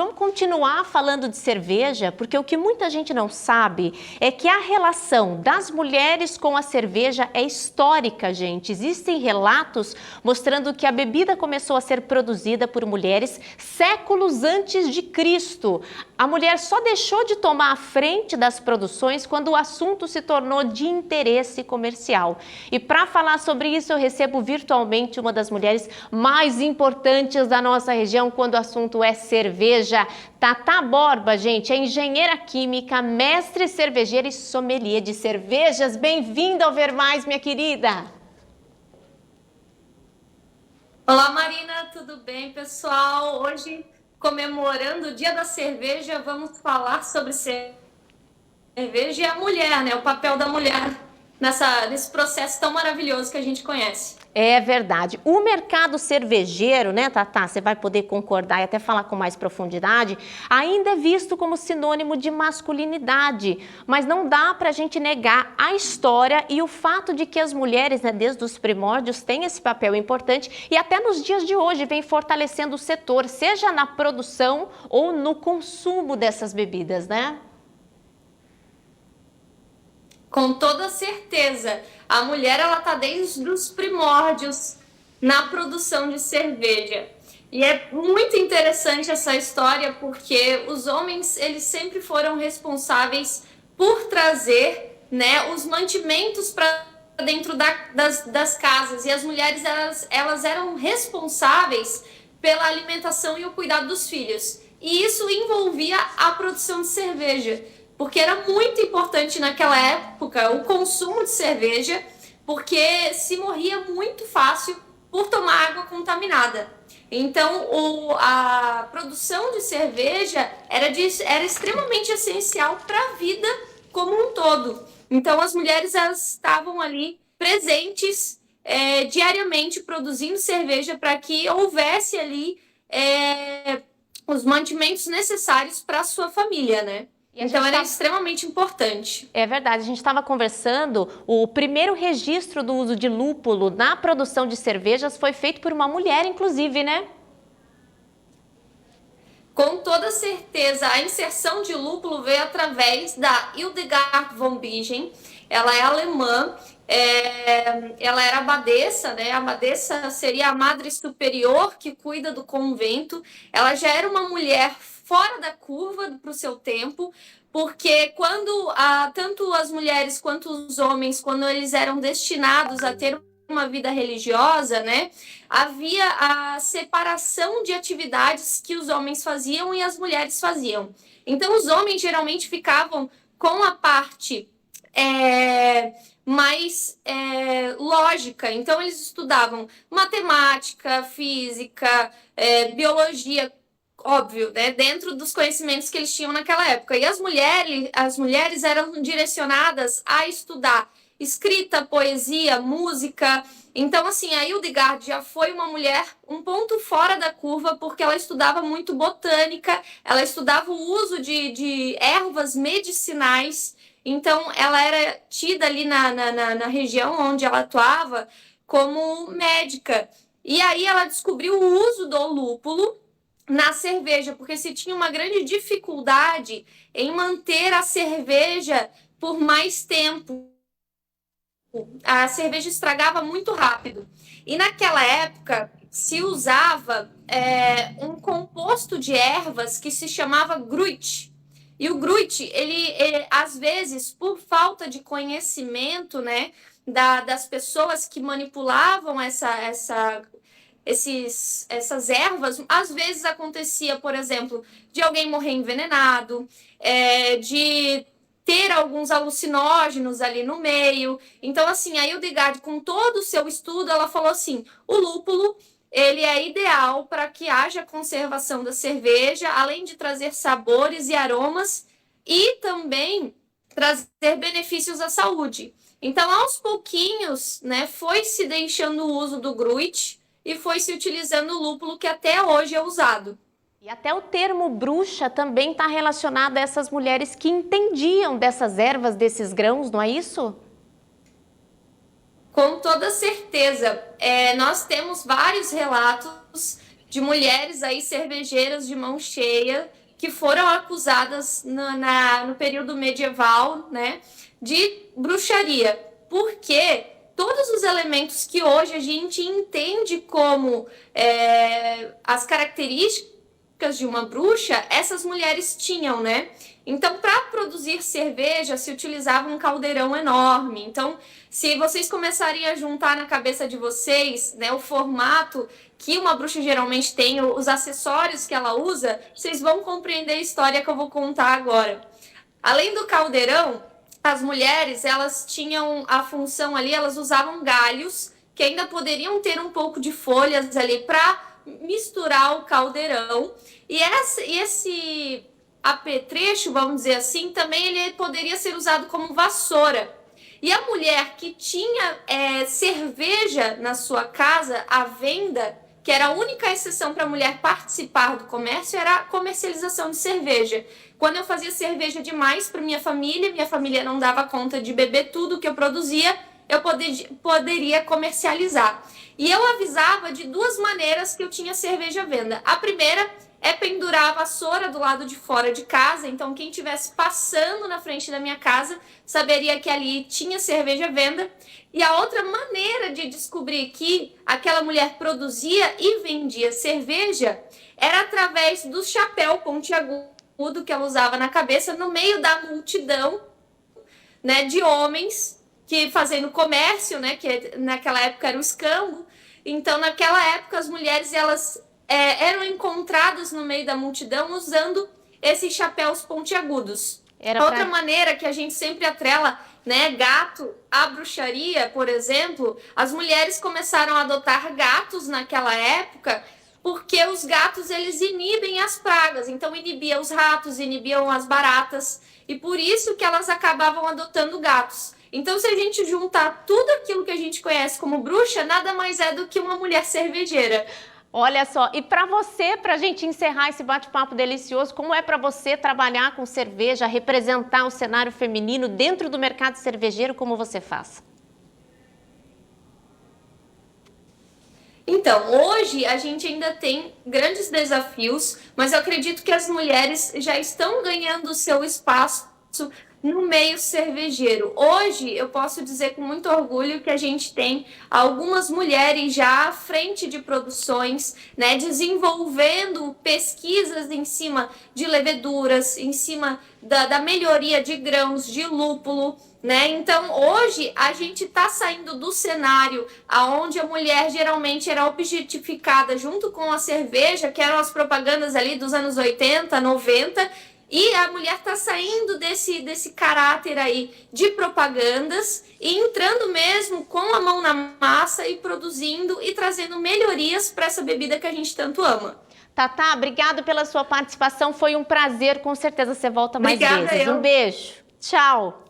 Vamos continuar falando de cerveja, porque o que muita gente não sabe é que a relação das mulheres com a cerveja é histórica, gente. Existem relatos mostrando que a bebida começou a ser produzida por mulheres séculos antes de Cristo. A mulher só deixou de tomar a frente das produções quando o assunto se tornou de interesse comercial. E para falar sobre isso, eu recebo virtualmente uma das mulheres mais importantes da nossa região quando o assunto é cerveja. Tata Borba, gente, é engenheira química, mestre cervejeira e sommelier de cervejas. Bem-vinda ao Ver Mais, minha querida. Olá, Marina, tudo bem, pessoal? Hoje, comemorando o Dia da Cerveja, vamos falar sobre cerveja e a mulher, né? O papel da mulher nesse processo tão maravilhoso que a gente conhece. É verdade. O mercado cervejeiro, né, Tatá, você vai poder concordar e até falar com mais profundidade, ainda é visto como sinônimo de masculinidade, mas não dá para a gente negar a história e o fato de que as mulheres, né, desde os primórdios, têm esse papel importante e até nos dias de hoje vem fortalecendo o setor, seja na produção ou no consumo dessas bebidas, né? Com toda certeza, a mulher ela tá desde os primórdios na produção de cerveja. E é muito interessante essa história porque os homens eles sempre foram responsáveis por trazer, né, os mantimentos para dentro das casas e as mulheres elas eram responsáveis pela alimentação e o cuidado dos filhos. E isso envolvia a produção de cerveja, porque era muito importante naquela época o consumo de cerveja, porque se morria muito fácil por tomar água contaminada. Então, a produção de cerveja era extremamente essencial para a vida como um todo. Então, as mulheres elas estavam ali presentes diariamente produzindo cerveja para que houvesse ali os mantimentos necessários para a sua família, né? Então era extremamente importante. É verdade, a gente estava conversando, o primeiro registro do uso de lúpulo na produção de cervejas foi feito por uma mulher, inclusive, né? Com toda certeza, a inserção de lúpulo veio através da Hildegard von Bingen. Ela é alemã, ela era abadesa, né? A abadesa seria a madre superior que cuida do convento. Ela já era uma mulher fora da curva para o seu tempo, porque quando tanto as mulheres quanto os homens, quando eles eram destinados a ter uma vida religiosa, né, havia a separação de atividades que os homens faziam e as mulheres faziam. Então, os homens geralmente ficavam com a parte mais lógica. Então, eles estudavam matemática, física, biologia, óbvio, né, dentro dos conhecimentos que eles tinham naquela época. E as mulheres eram direcionadas a estudar escrita, poesia, música. Então, assim, a Hildegard já foi uma mulher um ponto fora da curva, porque ela estudava muito botânica, ela estudava o uso de ervas medicinais. Então, ela era tida ali na região onde ela atuava como médica. E aí ela descobriu o uso do lúpulo na cerveja, porque se tinha uma grande dificuldade em manter a cerveja por mais tempo. A cerveja estragava muito rápido. E naquela época se usava um composto de ervas que se chamava gruit. E o gruit, ele às vezes, por falta de conhecimento, né, das pessoas que manipulavam essas ervas, às vezes acontecia, por exemplo, de alguém morrer envenenado, de ter alguns alucinógenos ali no meio. Então, assim, a Hildegard, com todo o seu estudo, ela falou assim, o lúpulo, ele é ideal para que haja conservação da cerveja, além de trazer sabores e aromas, e também trazer benefícios à saúde. Então, aos pouquinhos, né, foi se deixando o uso do gruit e foi se utilizando o lúpulo, que até hoje é usado. E até o termo bruxa também está relacionado a essas mulheres que entendiam dessas ervas, desses grãos, não é isso? Com toda certeza. Nós temos vários relatos de mulheres aí cervejeiras de mão cheia que foram acusadas no período medieval, né, de bruxaria. Porque todos os elementos que hoje a gente entende como as características de uma bruxa, essas mulheres tinham, né? Então, para produzir cerveja, se utilizava um caldeirão enorme. Então, se vocês começarem a juntar na cabeça de vocês, né, o formato que uma bruxa geralmente tem, os acessórios que ela usa, vocês vão compreender a história que eu vou contar agora. Além do caldeirão, as mulheres, elas tinham a função ali, elas usavam galhos, que ainda poderiam ter um pouco de folhas ali para misturar o caldeirão. E esse apetrecho, vamos dizer assim, também ele poderia ser usado como vassoura. E a mulher que tinha cerveja na sua casa à venda, que era a única exceção para a mulher participar do comércio, era a comercialização de cerveja. Quando eu fazia cerveja demais para minha família não dava conta de beber tudo que eu produzia, eu poderia comercializar. E eu avisava de duas maneiras que eu tinha cerveja à venda. A primeira é pendurar a vassoura do lado de fora de casa, então quem estivesse passando na frente da minha casa saberia que ali tinha cerveja à venda. E a outra maneira de descobrir que aquela mulher produzia e vendia cerveja era através do chapéu pontiagudo que ela usava na cabeça no meio da multidão, né, de homens que fazendo comércio, né, que naquela época era o escambo. Então, naquela época, as mulheres elas eram encontradas no meio da multidão usando esses chapéus pontiagudos. Outra maneira que a gente sempre atrela, né, gato à bruxaria, por exemplo, as mulheres começaram a adotar gatos naquela época porque os gatos eles inibem as pragas, então inibiam os ratos, inibiam as baratas, e por isso que elas acabavam adotando gatos. Então, se a gente juntar tudo aquilo que a gente conhece como bruxa, nada mais é do que uma mulher cervejeira. Olha só, e para você, para a gente encerrar esse bate-papo delicioso, como é para você trabalhar com cerveja, representar o cenário feminino dentro do mercado cervejeiro, como você faz? Então, hoje a gente ainda tem grandes desafios, mas eu acredito que as mulheres já estão ganhando o seu espaço no meio cervejeiro. Hoje, eu posso dizer com muito orgulho que a gente tem algumas mulheres já à frente de produções, né, desenvolvendo pesquisas em cima de leveduras, em cima da melhoria de grãos, de lúpulo, né? Então, hoje, a gente está saindo do cenário onde a mulher geralmente era objetificada junto com a cerveja, que eram as propagandas ali dos anos 80, 90, e a mulher está saindo desse caráter aí de propagandas e entrando mesmo com a mão na massa e produzindo e trazendo melhorias para essa bebida que a gente tanto ama. Tatá, obrigado pela sua participação, foi um prazer, com certeza você volta mais vezes. Um beijo, tchau!